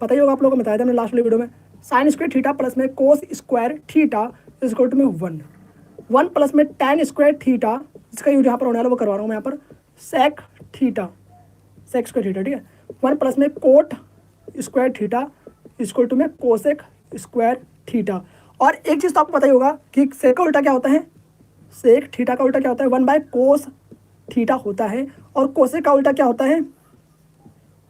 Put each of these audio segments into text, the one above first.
पता ही होगा आप लोगों को, बताया था हमने लास्ट वाली वीडियो में, साइन स्क्वायर थीटा प्लस में cos square theta is equal to में 1 प्लस में tan स्क्वायर थीटा, इसका यूज यहाँ पर होने वाला वो करवा रहा हूँ मैं यहाँ पर, सेक स्क्वायर थीटा, ठीक है। 1 प्लस में cot square theta equal to में कोसेक स्क्वायर थीटा। और एक चीज़ तो आपको पता ही होगा कि सेक का उल्टा क्या होता है, सेक थीटा का उल्टा क्या होता है, 1 बाय कोस थीटा होता है, और कोसेक का उल्टा क्या होता है,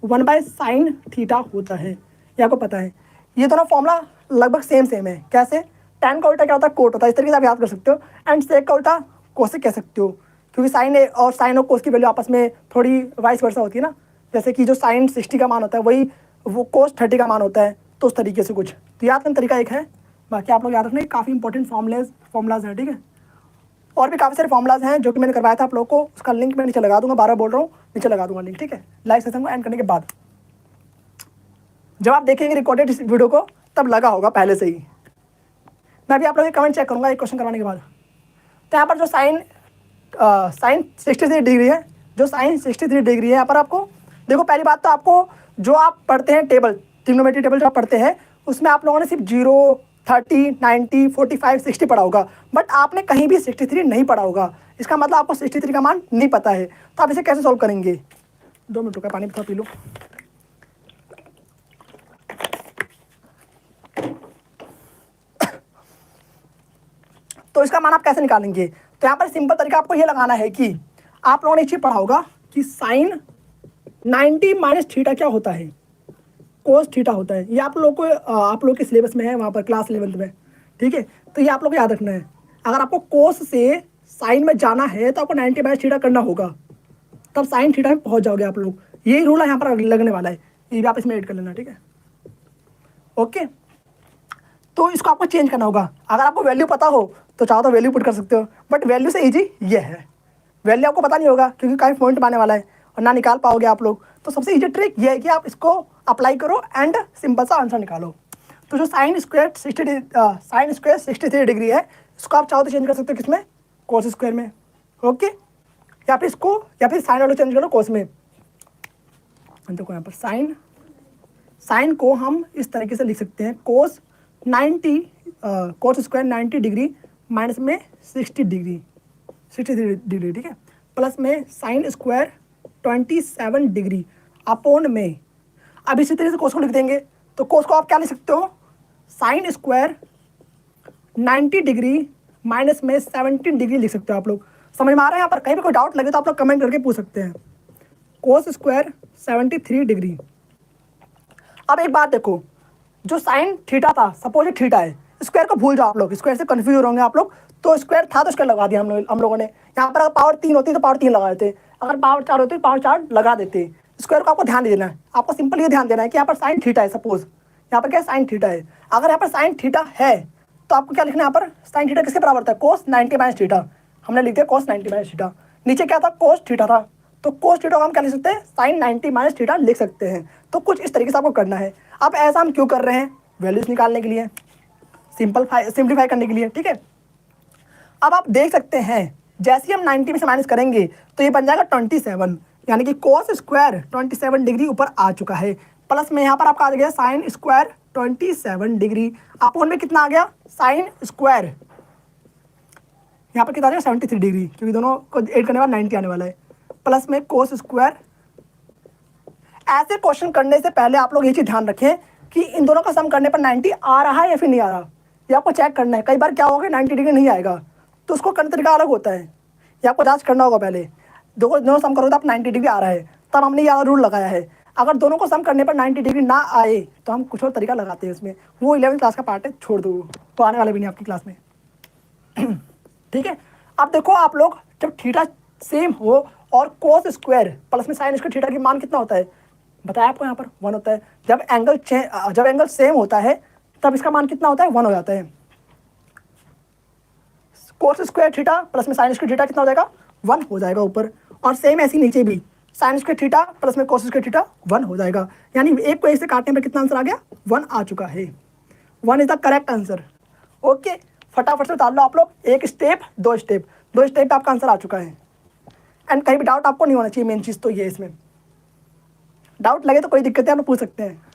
1 बाय साइन थीटा होता है। ये आपको पता है। ये दोनों फॉर्मूला लगभग सेम है। कैसे, tan का उल्टा क्या होता है, कोट होता है, इस तरीके से आप याद कर सकते हो। एंड सेक का उल्टा कोसेक कह सकते हो, क्योंकि साइन और कोस की वैल्यू आपस में थोड़ी वाइस वर्सा होती है ना, जैसे कि जो साइन 60 का मान होता है वही वो कोस 30 का मान होता है, तो उस तरीके से कुछ तो याद करने तरीका एक है। बाकी आप लोग याद रखना, काफ़ी इंपॉर्टेंट फॉर्मूलाज हैं, ठीक है। और भी काफ़ी सारे फॉर्मूलाज हैं जो कि मैंने करवाया था आप लोगों को, उसका लिंक मैं नीचे लगा दूंगा, 12 बोल रहा हूँ, नीचे लगा दूंगा लिंक, ठीक है। लाइव सेशन को एंड करने के बाद जब आप देखेंगे रिकॉर्डेड इस वीडियो को तब लगा होगा पहले से ही। मैं भी आप लोगों के कमेंट चेक करूँगा एक क्वेश्चन करवाने के बाद। तो यहाँ पर जो साइन 63 डिग्री है, जो साइन 63 डिग्री है यहाँ पर आपको देखो, पहली बात तो आपको जो आप पढ़ते हैं टेबल, ट्रिग्नोमेट्री टेबल जो आप पढ़ते हैं उसमें आप लोगों ने सिर्फ 0, 30, 90, 45, 60 पढ़ा होगा, बट आपने कहीं भी 63 नहीं पढ़ा होगा। इसका मतलब आपको 63 का मान नहीं पता है। तो आप इसे कैसे सॉल्व करेंगे, 2 मिनट का पानी थोड़ा पी लो। तो इसका मान आप कैसे निकालेंगे, तो यहाँ पर सिंपल तरीका आपको ये लगाना है कि आप लोगों ने ये पढ़ा होगा कि साइन 90 माइनस थीटा क्या होता है, कोस थीटा होता है। ये आप लोग के सिलेबस में है, वहाँ पर क्लास 11th में, ठीक है। तो ये आप लोग को याद रखना है। अगर आपको कोस से साइन में जाना है तो आपको 90 माइनस थीटा करना होगा, तब साइन थीटा में पहुँच जाओगे आप लोग। यही रूल है यहाँ पर लगने वाला है, ये भी आप इसमें ऐड कर लेना, ठीक है। ओके, तो इसको आपको चेंज करना होगा। अगर आपको वैल्यू पता हो तो चाहो तो वैल्यू पुट कर सकते हो, बट वैल्यू से इजी ये है। वैल्यू आपको पता नहीं होगा क्योंकि काफ़ी पॉइंट आने वाला है और ना निकाल पाओगे आप लोग। तो सबसे इजी ट्रिक ये है कि आप इसको अप्लाई करो एंड सिंपल सा आंसर निकालो। तो जो साइन स्क्वायर 63 डिग्री है, इसको आप चाहो तो चेंज कर सकते हो किसमें, कोस स्क्वायर में, ओके। या फिर इसको या फिर साइन वाला चेंज करो कोस में। देखो यहाँ पर साइन को हम इस तरीके से लिख सकते हैं, कोस स्क्वायर 90 डिग्री माइनस में 63 डिग्री, ठीक है, प्लस में साइन स्क्वायर 27 डिग्री अपॉन में। अब इसी तरीके से कोस को लिख देंगे, तो कोस को आप क्या लिख सकते हो, साइन स्क्वायर 90 डिग्री माइनस में 17 डिग्री लिख सकते हो आप लोग। समझ में आ रहा है। यहाँ पर कहीं भी कोई डाउट लगे तो आप लोग कमेंट करके पूछ सकते हैं। Cos square 73 degree. अब एक बात देखो, जो साइन थीटा था, सपोज ये थीटा है, स्क्वायर को भूल जाओ आप लोग, स्क्वायर से कंफ्यूज होंगे आप लोग। तो स्क्वायर था तो स्क्वायर लगा दिया हम लोगों ने। यहाँ पर अगर पावर 3 होती तो पावर 3 लगा देते, अगर पावर 4 होती तो पावर 4 लगा देते। स्क्वायर को आपको ध्यान देना है, आपको सिंपल ये ध्यान देना है कि यहाँ पर साइन थीटा है, सपोज यहाँ पर क्या साइन थीटा है। अगर यहाँ पर साइन थीटा है तो आपको क्या लिखना है, यहाँ पर साइन थीटा किसके बराबर था, कोस 90 माइनस थीटा। हमने लिख दिया कोस 90 माइनस थीटा। नीचे क्या था, कोस थीटा था, तो कोस थीटा को हम क्या लिख सकते हैं, साइन 90 माइनस थीटा लिख सकते हैं। तो कुछ इस तरीके से आपको करना है। अब ऐसा हम क्यों कर रहे हैं, वैल्यूज निकालने के लिए, सिंप्लीफाई करने के लिए, ठीक है। अब आप देख सकते हैं जैसे ही हम 90 में से माइनस करेंगे तो ये बन जाएगा 27, यानी कि कोस स्क्वायर 27 डिग्री ऊपर आ चुका है। प्लस में यहाँ पर आपका आ गया साइन स्क्वायर 27 डिग्री, अपॉन में कितना आ गया, साइन स्क्वायर यहाँ पर कितना आ गया 73 डिग्री, क्योंकि दोनों को ऐड करने के बाद 90 आने वाला है, प्लस में कोस स्क्वायर। ऐसे क्वेश्चन करने से पहले आप लोग ये चीज़ ध्यान रखें कि इन दोनों का सम करने पर 90 आ रहा है या फिर नहीं आ रहा, ये आपको चेक करना है। कई बार क्या होगा 90 डिग्री नहीं आएगा, तो उसको करने तरीका अलग होता है, ये आपको जांच करना होगा पहले। दोनों सम करोगे तो आप 90 डिग्री आ रहा है, तब हमने ये रूल लगाया है। अगर दोनों को सम करने पर 90 डिग्री ना आए तो हम कुछ और तरीका लगाते हैं उसमें, वो 11th क्लास का पार्ट है, छोड़ दो, तो आने वाले भी नहीं आपकी क्लास में। ठीक है। अब देखो आप लोग, जब थीटा सेम हो और कोस स्क्वायर प्लस में साइन स्क्वायर, थीटा की मान कितना होता है बताया आपको, यहाँ पर 1 होता है। जब एंगल सेम होता है तब इसका मान कितना होता है, 1 हो जाता है। कोस स्क्वायर थीटा प्लस में साइन स्क्वायर थीटा कितना हो जाएगा, 1 हो जाएगा ऊपर। और सेम ऐसी नीचे भी साइन स्क्वायर थीटा प्लस में कोस स्क्वायर थीटा 1 हो जाएगा। यानी एक को एक से काटने पर कितना आंसर आ गया, 1 आ चुका है। 1 is the correct answer. Okay, फटाफट से उतार लो आप लोग, एक स्टेप दो स्टेप पे आपका आंसर आ चुका है। एंड कहीं भी डाउट आपको नहीं होना चाहिए, मेन चीज़ तो ये, इसमें डाउट लगे तो कोई दिक्कत है आप पूछ सकते हैं।